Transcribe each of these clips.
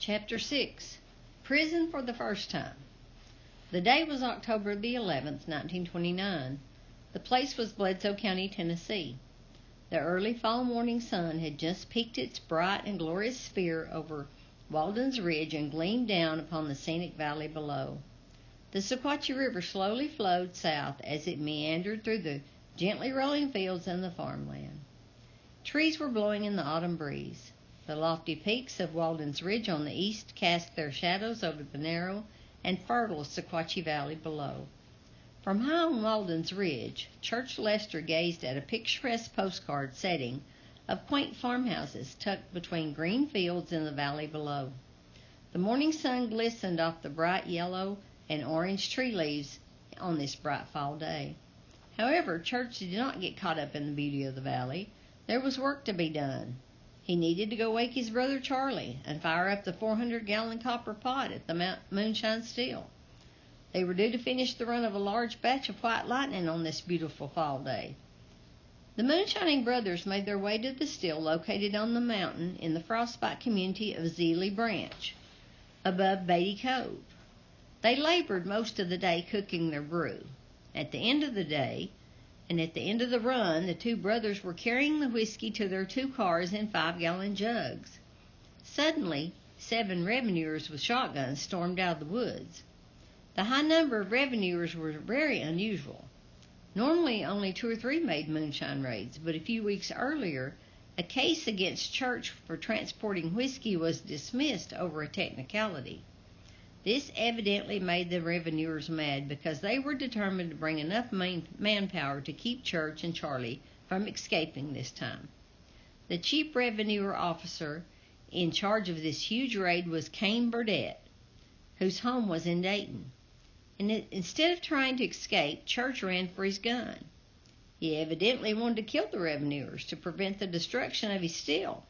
Chapter 6. Prison for the First Time. The day was October the 11th, 1929. The place was Bledsoe County, Tennessee. The early fall morning sun had just peeked its bright and glorious sphere over Walden's Ridge and gleamed down upon the scenic valley below. The Sequatchie River slowly flowed south as it meandered through the gently rolling fields and the farmland. Trees were blowing in the autumn breeze. The lofty peaks of Walden's Ridge on the east cast their shadows over the narrow and fertile Sequatchie Valley below. From high on Walden's Ridge, Church Lester gazed at a picturesque postcard setting of quaint farmhouses tucked between green fields in the valley below. The morning sun glistened off the bright yellow and orange tree leaves on this bright fall day. However, Church did not get caught up in the beauty of the valley. There was work to be done. He needed to go wake his brother Charlie and fire up the 400-gallon copper pot at the Moonshine still. They were due to finish the run of a large batch of white lightning on this beautiful fall day. The Moonshining brothers made their way to the still located on the mountain in the frostbite community of Zealy Branch, above Beatty Cove. They labored most of the day cooking their brew. At the end of the day, and at the end of the run, the two brothers were carrying the whiskey to their 2 cars in 5-gallon jugs. Suddenly, 7 revenuers with shotguns stormed out of the woods. The high number of revenuers was very unusual. Normally, only 2 or 3 made moonshine raids, but a few weeks earlier, a case against Church for transporting whiskey was dismissed over a technicality. This evidently made the revenuers mad because they were determined to bring enough manpower to keep Church and Charlie from escaping this time. The chief revenuer officer in charge of this huge raid was Cain Burdett, whose home was in Dayton. And instead of trying to escape, Church ran for his gun. He evidently wanted to kill the revenuers to prevent the destruction of his still.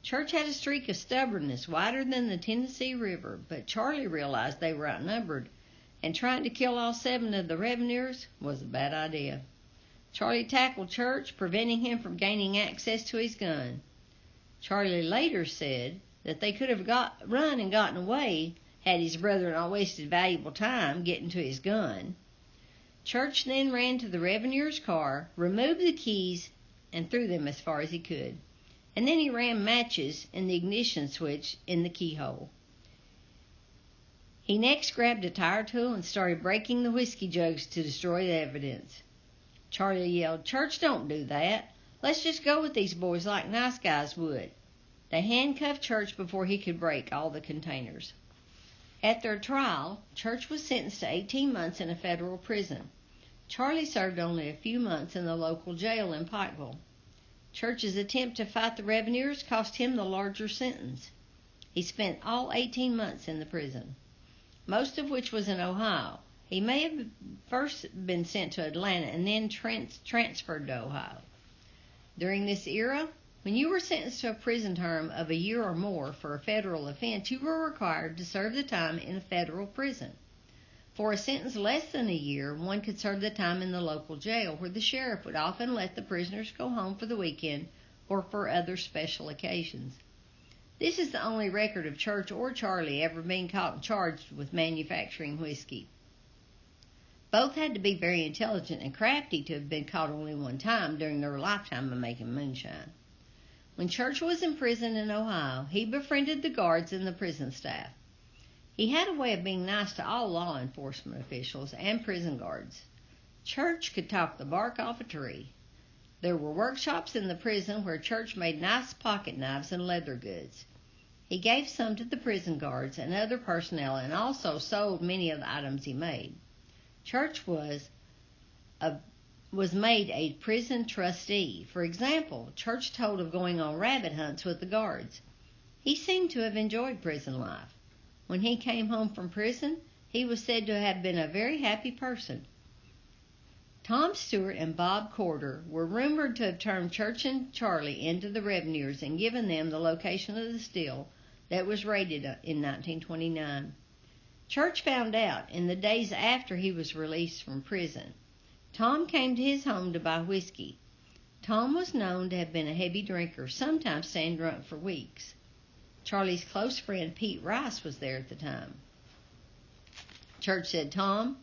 Church had a streak of stubbornness wider than the Tennessee River, but Charlie realized they were outnumbered, and trying to kill all 7 of the revenuers was a bad idea. Charlie tackled Church, preventing him from gaining access to his gun. Charlie later said that they could have run and gotten away had his brother not wasted valuable time getting to his gun. Church then ran to the revenuer's car, removed the keys, and threw them as far as he could. And then he ran matches in the ignition switch in the keyhole. He next grabbed a tire tool and started breaking the whiskey jugs to destroy the evidence. Charlie yelled, "Church, don't do that. Let's just go with these boys like nice guys would." They handcuffed Church before he could break all the containers. At their trial, Church was sentenced to 18 months in a federal prison. Charlie served only a few months in the local jail in Pikeville. Church's attempt to fight the revenuers cost him the larger sentence. He spent all 18 months in the prison, most of which was in Ohio. He may have first been sent to Atlanta and then transferred to Ohio. During this era, when you were sentenced to a prison term of a year or more for a federal offense, you were required to serve the time in a federal prison. For a sentence less than a year, one could serve the time in the local jail, where the sheriff would often let the prisoners go home for the weekend or for other special occasions. This is the only record of Church or Charlie ever being caught and charged with manufacturing whiskey. Both had to be very intelligent and crafty to have been caught only one time during their lifetime of making moonshine. When Church was in prison in Ohio, he befriended the guards and the prison staff. He had a way of being nice to all law enforcement officials and prison guards. Church could talk the bark off a tree. There were workshops in the prison where Church made nice pocket knives and leather goods. He gave some to the prison guards and other personnel and also sold many of the items he made. Church was made a prison trustee. For example, Church told of going on rabbit hunts with the guards. He seemed to have enjoyed prison life. When he came home from prison, he was said to have been a very happy person. Tom Stewart and Bob Corder were rumored to have turned Church and Charlie into the revenuers and given them the location of the still that was raided in 1929. Church found out in the days after he was released from prison. Tom came to his home to buy whiskey. Tom was known to have been a heavy drinker, sometimes staying drunk for weeks. Charlie's close friend Pete Rice was there at the time. Church said, "Tom,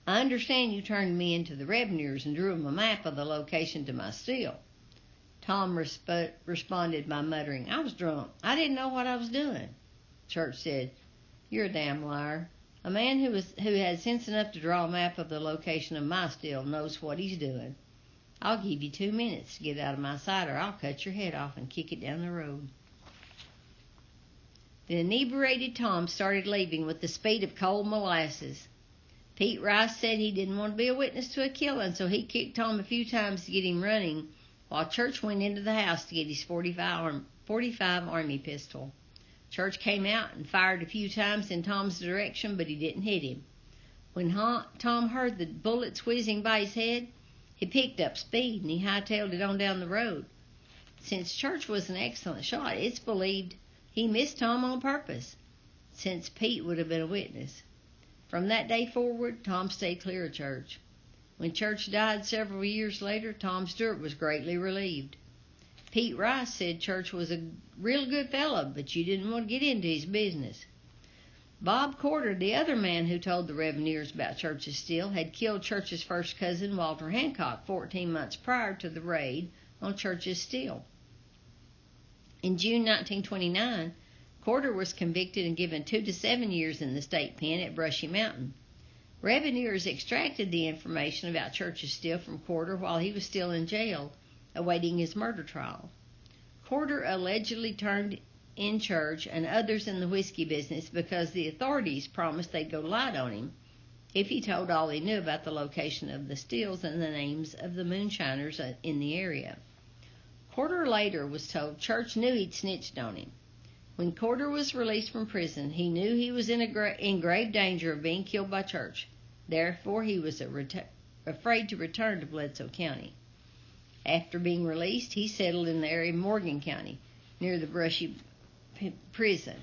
I understand you turned me into the revenuers and drew him a map of the location to my still." Tom responded by muttering, "I was drunk. I didn't know what I was doing." Church said, "You're a damn liar. A man who had sense enough to draw a map of the location of my still knows what he's doing. I'll give you 2 minutes to get out of my sight, or I'll cut your head off and kick it down the road." The inebriated Tom started leaving with the speed of cold molasses. Pete Rice said he didn't want to be a witness to a killing, so he kicked Tom a few times to get him running, while Church went into the house to get his .45 Army pistol. Church came out and fired a few times in Tom's direction, but he didn't hit him. When Tom heard the bullets whizzing by his head, he picked up speed and he hightailed it on down the road. Since Church was an excellent shot, it's believed he missed Tom on purpose, since Pete would have been a witness. From that day forward, Tom stayed clear of Church. When Church died several years later, Tom Stewart was greatly relieved. Pete Rice said Church was a real good fellow, but you didn't want to get into his business. Bob Corder, the other man who told the revenuers about Church's still, had killed Church's first cousin, Walter Hancock, 14 months prior to the raid on Church's still. In June 1929, Corder was convicted and given 2 to 7 years in the state pen at Brushy Mountain. Revenuers extracted the information about Church's still from Corder while he was still in jail, awaiting his murder trial. Corder allegedly turned in Church and others in the whiskey business because the authorities promised they'd go light on him if he told all he knew about the location of the stills and the names of the moonshiners in the area. Corder later was told Church knew he'd snitched on him. When Corder was released from prison, he knew he was in grave danger of being killed by Church. Therefore, he was afraid to return to Bledsoe County. After being released, he settled in the area of Morgan County, near the Brushy prison.